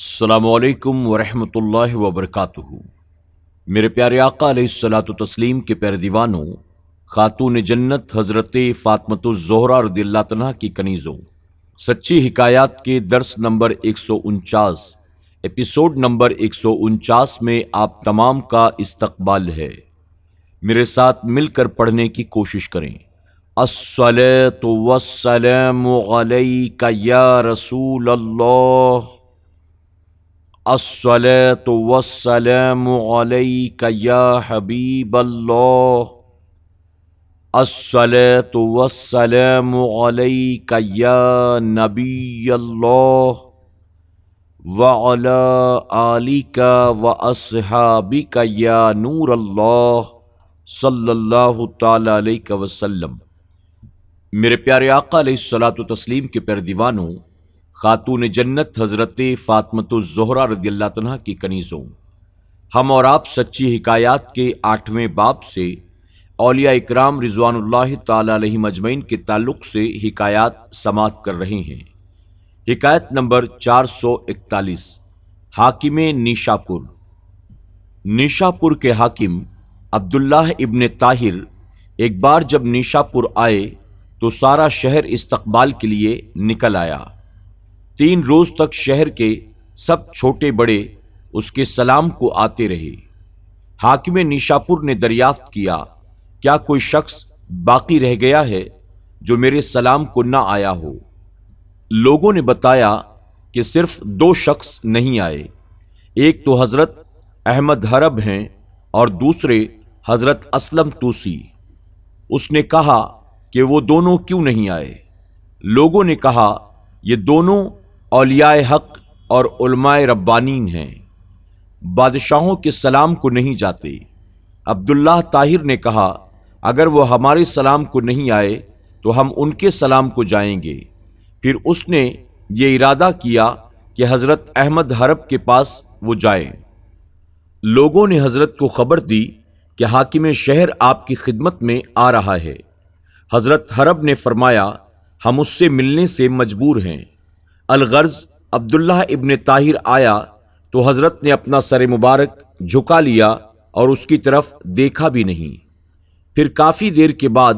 السلام علیکم ورحمۃ اللہ وبرکاتہ۔ میرے پیارے آقا علیہ الصلوۃ والتسلیم کے پیارے دیوانوں، خاتون جنت حضرت فاطمۃ الزہرا رضی اللہ عنہا کی کنیزوں، سچی حکایات کے درس نمبر 149 ایپیسوڈ نمبر 149 میں آپ تمام کا استقبال ہے۔ میرے ساتھ مل کر پڑھنے کی کوشش کریں۔ الصلاۃ والسلام علیک یا رسول اللہ، الصلاۃ والسلام علیک یا حبیب اللہ، الصلاۃ والسلام علیک یا نبی اللہ، وعلی آلک واصحابک یا نور اللہ، صلی اللہ تعالی علیہ وسلم۔ میرے پیارے آقا علیہ الصلوۃ والتسلیم کے پیارے دیوانوں، خاتون جنت حضرت فاطمۃ الزہرا رضی اللہ عنہا کی کنیزوں، ہم اور آپ سچی حکایات کے 8ویں باب سے اولیاء اکرام رضوان اللہ تعالی علیہم اجمعین کے تعلق سے حکایات سماعت کر رہے ہیں۔ حکایت نمبر 441، حاکم نیشاپور۔ نیشاپور کے حاکم عبداللہ ابن طاہر ایک بار جب نیشاپور آئے تو سارا شہر استقبال کے لیے نکل آیا۔ 3 روز تک شہر کے سب چھوٹے بڑے اس کے سلام کو آتے رہے۔ حاکم نیشاپور نے دریافت کیا، کیا کوئی شخص باقی رہ گیا ہے جو میرے سلام کو نہ آیا ہو؟ لوگوں نے بتایا کہ صرف 2 شخص نہیں آئے، ایک تو حضرت احمد حرب ہیں اور دوسرے حضرت اسلم توسی۔ اس نے کہا کہ وہ دونوں کیوں نہیں آئے؟ لوگوں نے کہا یہ دونوں اولیاء حق اور علماء ربانین ہیں، بادشاہوں کے سلام کو نہیں جاتے۔ عبداللہ طاہر نے کہا اگر وہ ہمارے سلام کو نہیں آئے تو ہم ان کے سلام کو جائیں گے۔ پھر اس نے یہ ارادہ کیا کہ حضرت احمد حرب کے پاس وہ جائیں۔ لوگوں نے حضرت کو خبر دی کہ حاکم شہر آپ کی خدمت میں آ رہا ہے۔ حضرت حرب نے فرمایا ہم اس سے ملنے سے مجبور ہیں۔ الغرض عبداللہ ابن طاہر آیا تو حضرت نے اپنا سر مبارک جھکا لیا اور اس کی طرف دیکھا بھی نہیں۔ پھر کافی دیر کے بعد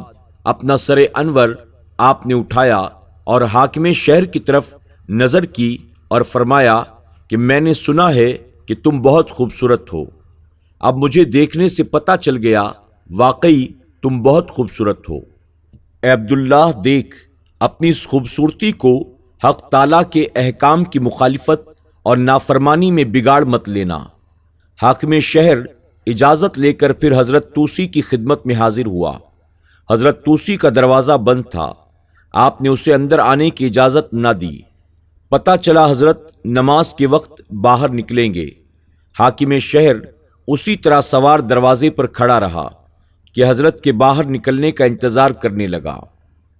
اپنا سر انور آپ نے اٹھایا اور حاکم شہر کی طرف نظر کی اور فرمایا کہ میں نے سنا ہے کہ تم بہت خوبصورت ہو۔ اب مجھے دیکھنے سے پتہ چل گیا واقعی تم بہت خوبصورت ہو۔ اے عبداللہ دیکھ، اپنی اس خوبصورتی کو حق تعالیٰ کے احکام کی مخالفت اور نافرمانی میں بگاڑ مت لینا۔ حاکم شہر اجازت لے کر پھر حضرت توسی کی خدمت میں حاضر ہوا۔ حضرت توسی کا دروازہ بند تھا، آپ نے اسے اندر آنے کی اجازت نہ دی۔ پتہ چلا حضرت نماز کے وقت باہر نکلیں گے۔ حاکم شہر اسی طرح سوار دروازے پر کھڑا رہا کہ حضرت کے باہر نکلنے کا انتظار کرنے لگا۔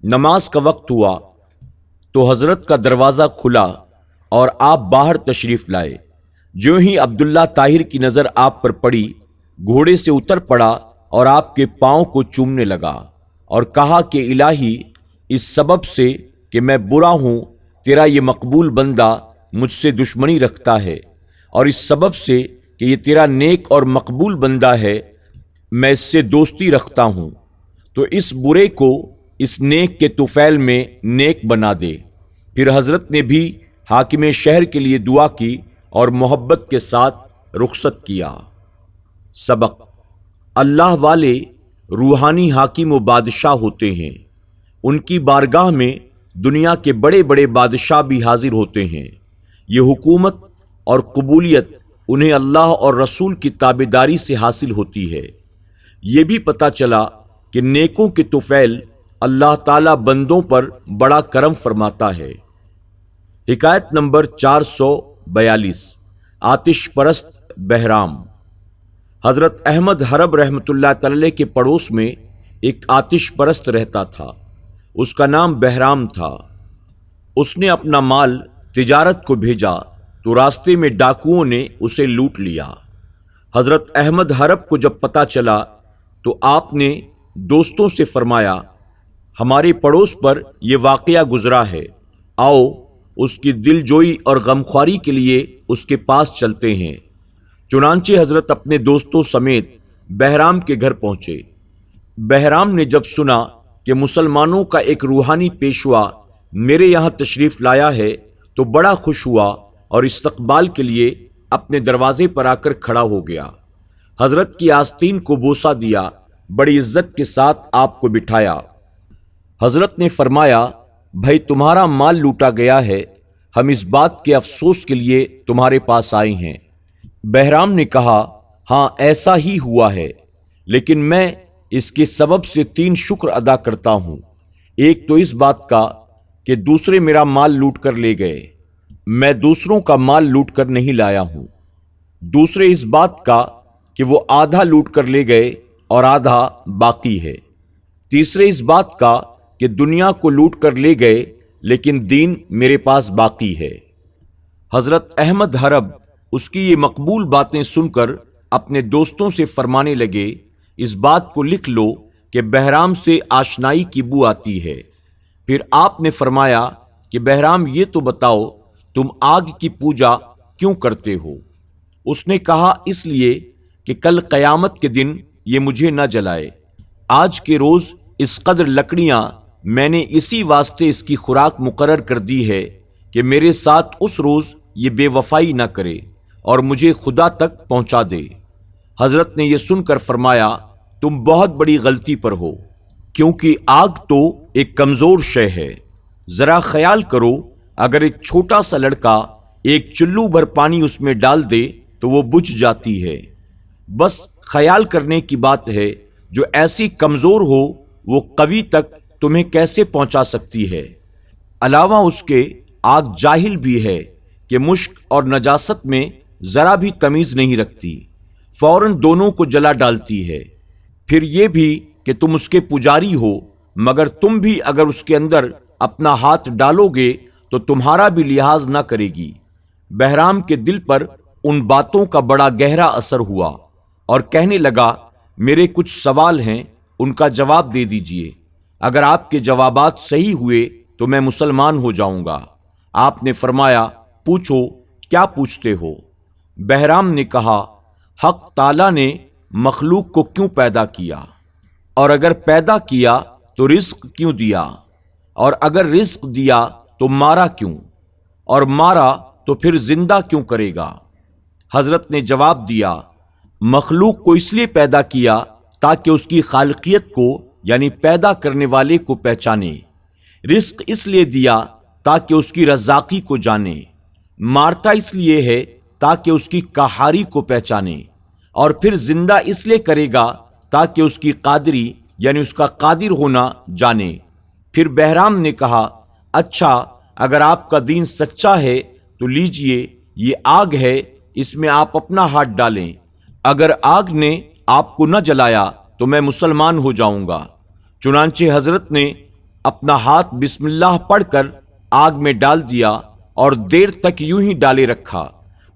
نماز کا وقت ہوا تو حضرت کا دروازہ کھلا اور آپ باہر تشریف لائے۔ جو ہی عبداللہ طاہر کی نظر آپ پر پڑی، گھوڑے سے اتر پڑا اور آپ کے پاؤں کو چومنے لگا اور کہا کہ الہی، اس سبب سے کہ میں برا ہوں تیرا یہ مقبول بندہ مجھ سے دشمنی رکھتا ہے، اور اس سبب سے کہ یہ تیرا نیک اور مقبول بندہ ہے میں اس سے دوستی رکھتا ہوں، تو اس برے کو اس نیک کے طفیل میں نیک بنا دے۔ پھر حضرت نے بھی حاکم شہر کے لیے دعا کی اور محبت کے ساتھ رخصت کیا۔ سبق: اللہ والے روحانی حاکم و بادشاہ ہوتے ہیں، ان کی بارگاہ میں دنیا کے بڑے بڑے بادشاہ بھی حاضر ہوتے ہیں۔ یہ حکومت اور قبولیت انہیں اللہ اور رسول کی تابعداری سے حاصل ہوتی ہے۔ یہ بھی پتہ چلا کہ نیکوں کے طفیل اللہ تعالیٰ بندوں پر بڑا کرم فرماتا ہے۔ حکایت نمبر 442، آتش پرست بہرام۔ حضرت احمد حرب رحمۃ اللہ تعالی کے پڑوس میں ایک آتش پرست رہتا تھا، اس کا نام بہرام تھا۔ اس نے اپنا مال تجارت کو بھیجا تو راستے میں ڈاکوؤں نے اسے لوٹ لیا۔ حضرت احمد حرب کو جب پتہ چلا تو آپ نے دوستوں سے فرمایا ہمارے پڑوس پر یہ واقعہ گزرا ہے، آؤ اس کی دل جوئی اور غمخواری کے لیے اس کے پاس چلتے ہیں۔ چنانچہ حضرت اپنے دوستوں سمیت بہرام کے گھر پہنچے۔ بہرام نے جب سنا کہ مسلمانوں کا ایک روحانی پیشوا میرے یہاں تشریف لایا ہے تو بڑا خوش ہوا اور استقبال کے لیے اپنے دروازے پر آ کر کھڑا ہو گیا۔ حضرت کی آستین کو بوسہ دیا، بڑی عزت کے ساتھ آپ کو بٹھایا۔ حضرت نے فرمایا، بھائی تمہارا مال لوٹا گیا ہے، ہم اس بات کے افسوس کے لیے تمہارے پاس آئے ہیں۔ بہرام نے کہا، ہاں ایسا ہی ہوا ہے، لیکن میں اس کے سبب سے 3 شکر ادا کرتا ہوں۔ ایک تو اس بات کا کہ دوسرے میرا مال لوٹ کر لے گئے، میں دوسروں کا مال لوٹ کر نہیں لایا ہوں۔ دوسرے اس بات کا کہ وہ آدھا لوٹ کر لے گئے اور آدھا باقی ہے۔ تیسرے اس بات کا کہ دنیا کو لوٹ کر لے گئے لیکن دین میرے پاس باقی ہے۔ حضرت احمد حرب اس کی یہ مقبول باتیں سن کر اپنے دوستوں سے فرمانے لگے، اس بات کو لکھ لو کہ بہرام سے آشنائی کی بو آتی ہے۔ پھر آپ نے فرمایا کہ بہرام یہ تو بتاؤ تم آگ کی پوجا کیوں کرتے ہو؟ اس نے کہا، اس لیے کہ کل قیامت کے دن یہ مجھے نہ جلائے۔ آج کے روز اس قدر لکڑیاں میں نے اسی واسطے اس کی خوراک مقرر کر دی ہے کہ میرے ساتھ اس روز یہ بے وفائی نہ کرے اور مجھے خدا تک پہنچا دے۔ حضرت نے یہ سن کر فرمایا، تم بہت بڑی غلطی پر ہو، کیونکہ آگ تو ایک کمزور شے ہے۔ ذرا خیال کرو، اگر ایک چھوٹا سا لڑکا ایک چلو بھر پانی اس میں ڈال دے تو وہ بجھ جاتی ہے۔ بس خیال کرنے کی بات ہے، جو ایسی کمزور ہو وہ قوی تک تمہیں کیسے پہنچا سکتی ہے؟ علاوہ اس کے آگ جاہل بھی ہے کہ مشک اور نجاست میں ذرا بھی تمیز نہیں رکھتی، فوراً دونوں کو جلا ڈالتی ہے۔ پھر یہ بھی کہ تم اس کے پجاری ہو، مگر تم بھی اگر اس کے اندر اپنا ہاتھ ڈالو گے تو تمہارا بھی لحاظ نہ کرے گی۔ بہرام کے دل پر ان باتوں کا بڑا گہرا اثر ہوا اور کہنے لگا، میرے کچھ سوال ہیں، ان کا جواب دے دیجئے۔ اگر آپ کے جوابات صحیح ہوئے تو میں مسلمان ہو جاؤں گا۔ آپ نے فرمایا، پوچھو، کیا پوچھتے ہو؟ بہرام نے کہا، حق تعالیٰ نے مخلوق کو کیوں پیدا کیا؟ اور اگر پیدا کیا تو رزق کیوں دیا؟ اور اگر رزق دیا تو مارا کیوں؟ اور مارا تو پھر زندہ کیوں کرے گا؟ حضرت نے جواب دیا، مخلوق کو اس لیے پیدا کیا تاکہ اس کی خالقیت کو یعنی پیدا کرنے والے کو پہچانے۔ رزق اس لیے دیا تاکہ اس کی رزاقی کو جانے۔ مارتا اس لیے ہے تاکہ اس کی قہاری کو پہچانے، اور پھر زندہ اس لیے کرے گا تاکہ اس کی قادری یعنی اس کا قادر ہونا جانے۔ پھر بہرام نے کہا، اچھا اگر آپ کا دین سچا ہے تو لیجئے، یہ آگ ہے، اس میں آپ اپنا ہاتھ ڈالیں۔ اگر آگ نے آپ کو نہ جلایا تو میں مسلمان ہو جاؤں گا۔ چنانچہ حضرت نے اپنا ہاتھ بسم اللہ پڑھ کر آگ میں ڈال دیا اور دیر تک یوں ہی ڈالے رکھا،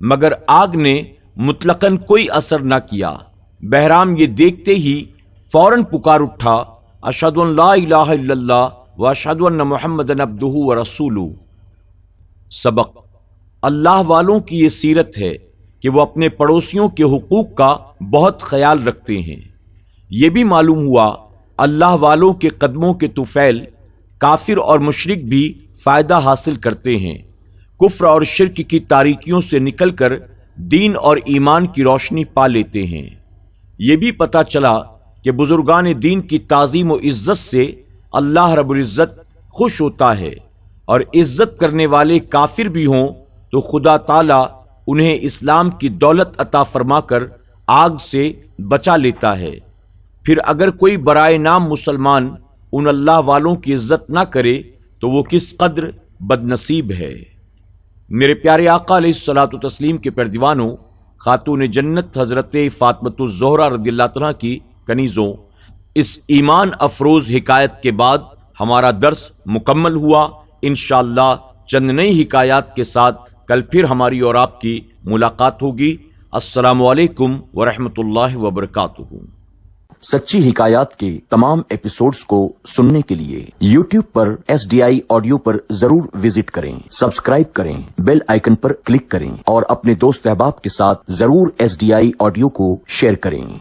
مگر آگ نے مطلقاً کوئی اثر نہ کیا۔ بہرام یہ دیکھتے ہی فوراً پکار اٹھا، اشہد ان لا الہ الا اللہ و اشہد ان محمدًا عبدہ و رسولہ۔ سبق: اللہ والوں کی یہ سیرت ہے کہ وہ اپنے پڑوسیوں کے حقوق کا بہت خیال رکھتے ہیں۔ یہ بھی معلوم ہوا اللہ والوں کے قدموں کے طفیل کافر اور مشرک بھی فائدہ حاصل کرتے ہیں، کفر اور شرک کی تاریکیوں سے نکل کر دین اور ایمان کی روشنی پا لیتے ہیں۔ یہ بھی پتہ چلا کہ بزرگان دین کی تعظیم و عزت سے اللہ رب العزت خوش ہوتا ہے، اور عزت کرنے والے کافر بھی ہوں تو خدا تعالیٰ انہیں اسلام کی دولت عطا فرما کر آگ سے بچا لیتا ہے۔ پھر اگر کوئی برائے نام مسلمان ان اللہ والوں کی عزت نہ کرے تو وہ کس قدر بد نصیب ہے۔ میرے پیارے آقا علیہ الصلوۃ والتسلیم کے پردیوانوں، خاتون جنت حضرت فاطمۃ الزہرا رضی اللہ عنہا کی کنیزوں، اس ایمان افروز حکایت کے بعد ہمارا درس مکمل ہوا۔ انشاءاللہ چند نئی حکایات کے ساتھ کل پھر ہماری اور آپ کی ملاقات ہوگی۔ السلام علیکم ورحمۃ اللہ وبرکاتہ۔ سچی حکایات کے تمام ایپیسوڈز کو سننے کے لیے YouTube پر SDI آڈیو پر ضرور وزٹ کریں، سبسکرائب کریں، بیل آئیکن پر کلک کریں اور اپنے دوست احباب کے ساتھ ضرور SDI آڈیو کو شیئر کریں۔